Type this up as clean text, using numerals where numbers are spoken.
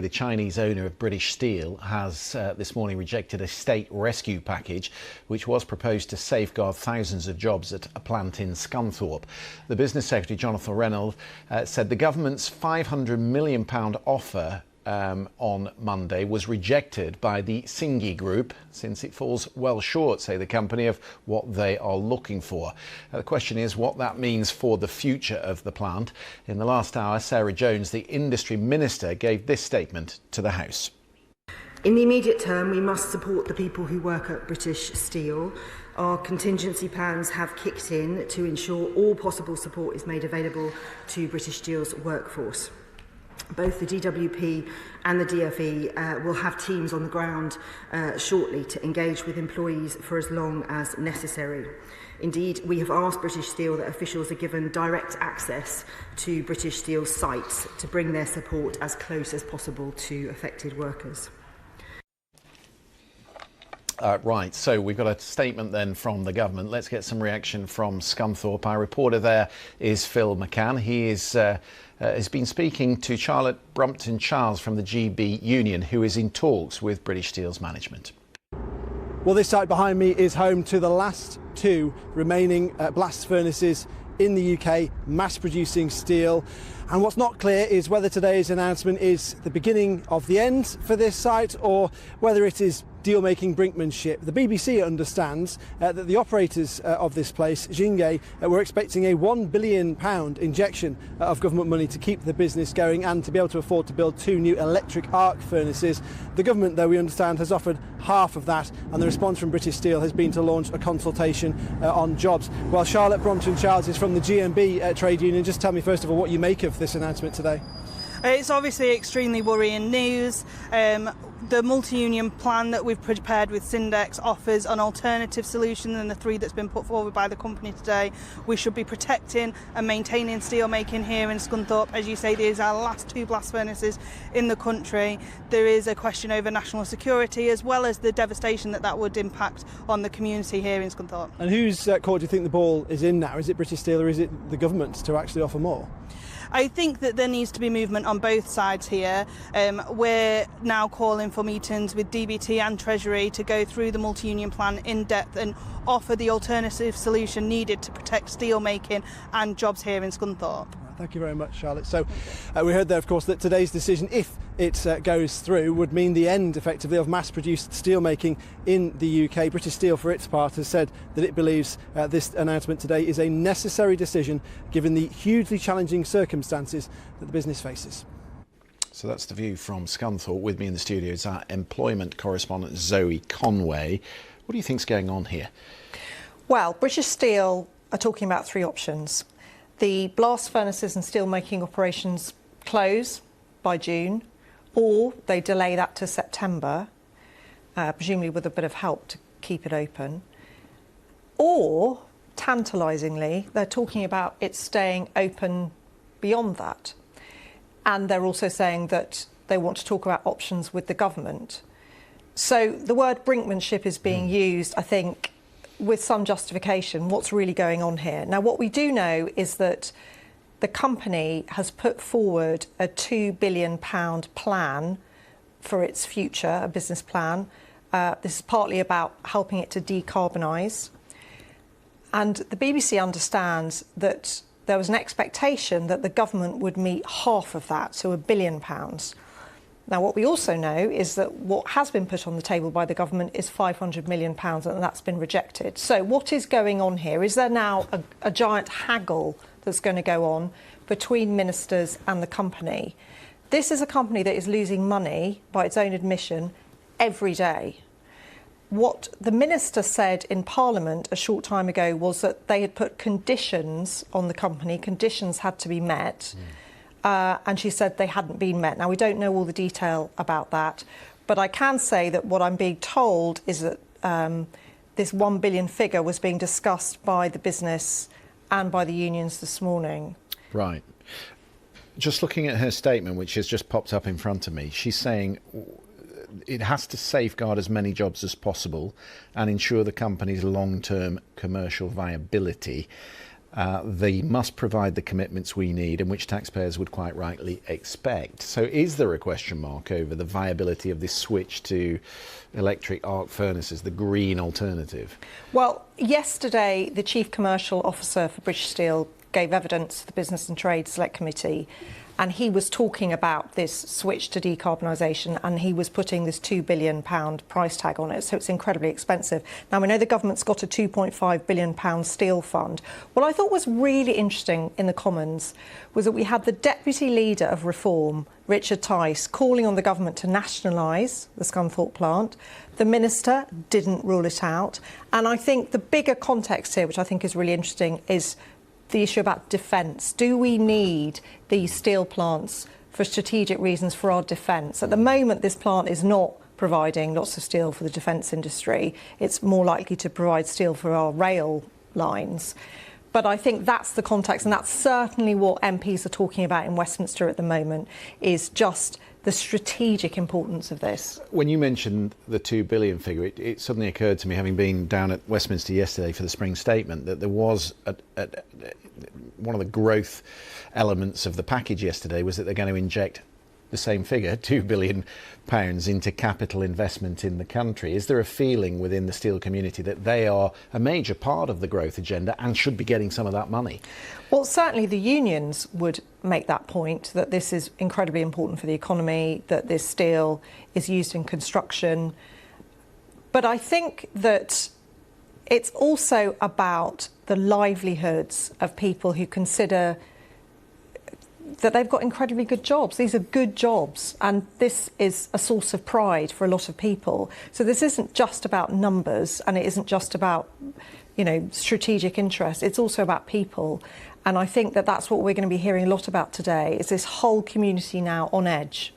The Chinese owner of British Steel has this morning rejected a state rescue package which was proposed to safeguard thousands of jobs at a plant in Scunthorpe. The Business Secretary, Jonathan Reynolds, said the government's £500 million offer on Monday was rejected by the Singi Group since it falls well short, say the company, of what they are looking for. The question is what that means for the future of the plant. In the last hour, Sarah Jones, the Industry Minister, gave this statement to the House. In the immediate term, we must support the people who work at British Steel. Our contingency plans have kicked in to ensure all possible support is made available to British Steel's workforce. Both the DWP and the DFE will have teams on the ground shortly to engage with employees for as long as necessary. Indeed, we have asked British Steel that officials are given direct access to British Steel's sites to bring their support as close as possible to affected workers. Right, so we've got a statement then from the government. Let's get some reaction from Scunthorpe. Our reporter there is Phil McCann. He has been speaking to Charlotte Brumpton-Charles from the GB Union, who is in talks with British Steel's management. Well, this site behind me is home to the last two remaining blast furnaces in the UK, mass producing steel. And what's not clear is whether today's announcement is the beginning of the end for this site or whether it is deal-making brinkmanship. The BBC understands that the operators of this place, Jinghe, were expecting a £1 billion injection of government money to keep the business going and to be able to afford to build two new electric arc furnaces. The government, though, we understand, has offered half of that, and the response from British Steel has been to launch a consultation on jobs. Well, Charlotte Brumpton-Charles is from the GMB trade union. Just tell me, first of all, what you make of this announcement today. It's obviously extremely worrying news. The multi-union plan that we've prepared with Syndex offers an alternative solution than the three that's been put forward by the company today. We should be protecting and maintaining steel making here in Scunthorpe. As you say, these are our last two blast furnaces in the country. There is a question over national security as well as the devastation that would impact on the community here in Scunthorpe. And whose court do you think the ball is in now? Is it British Steel or is it the government to actually offer more? I think that there needs to be movement on both sides here. We're now calling for meetings with DBT and Treasury to go through the multi-union plan in depth and offer the alternative solution needed to protect steel making and jobs here in Scunthorpe. Thank you very much, Charlotte. So we heard there, of course, that today's decision, if it goes through, would mean the end, effectively, of mass-produced steel making in the UK. British Steel, for its part, has said that it believes this announcement today is a necessary decision, given the hugely challenging circumstances that the business faces. So that's the view from Scunthorpe. With me in the studio is our employment correspondent, Zoe Conway. What do you think's going on here? Well, British Steel are talking about three options. The blast furnaces and steel-making operations close by June, or they delay that to September, presumably with a bit of help to keep it open. Or, tantalisingly, they're talking about it staying open beyond that. And they're also saying that they want to talk about options with the government. So the word brinkmanship is being used, I think, with some justification. What's really going on here? Now, what we do know is that the company has put forward a £2 billion plan for its future, a business plan. This is partly about helping it to decarbonise. And the BBC understands that there was an expectation that the government would meet half of that, so £1 billion. Now, what we also know is that what has been put on the table by the government is £500 million, and that's been rejected. So what is going on here? Is there now a giant haggle that's going to go on between ministers and the company? This is a company that is losing money, by its own admission, every day. What the minister said in Parliament a short time ago was that they had put conditions on the company, conditions had to be met. And she said they hadn't been met. Now, we don't know all the detail about that, but I can say that what I'm being told is that this £1 billion figure was being discussed by the business and by the unions this morning. Right. Just looking at her statement, which has just popped up in front of me, she's saying it has to safeguard as many jobs as possible and ensure the company's long-term commercial viability. They must provide the commitments we need and which taxpayers would quite rightly expect. So is there a question mark over the viability of this switch to electric arc furnaces, the green alternative? Well, yesterday the Chief Commercial Officer for British Steel gave evidence to the Business and Trade Select Committee, and he was talking about this switch to decarbonisation, and he was putting this £2 billion price tag on it, so it's incredibly expensive. Now, we know the government's got a £2.5 billion steel fund. What I thought was really interesting in the Commons was that we had the Deputy Leader of Reform, Richard Tice, calling on the government to nationalise the Scunthorpe plant. The Minister didn't rule it out. And I think the bigger context here, which I think is really interesting, is the issue about defence. Do we need these steel plants for strategic reasons for our defence? At the moment, this plant is not providing lots of steel for the defence industry. It's more likely to provide steel for our rail lines. But I think that's the context, and that's certainly what MPs are talking about in Westminster at the moment, is just the strategic importance of this. When you mentioned the £2 billion figure, it suddenly occurred to me, having been down at Westminster yesterday for the spring statement, that there was one of the growth elements of the package yesterday was that they're going to inject the same figure, £2 billion, into capital investment in the country. Is there a feeling within the steel community that they are a major part of the growth agenda and should be getting some of that money? Well, certainly the unions would make that point, that this is incredibly important for the economy, that this steel is used in construction. But I think that it's also about the livelihoods of people who consider that they've got incredibly good jobs. These are good jobs, and this is a source of pride for a lot of people. So this isn't just about numbers, and it isn't just about, strategic interest. It's also about people. And I think that that's what we're going to be hearing a lot about today, is this whole community now on edge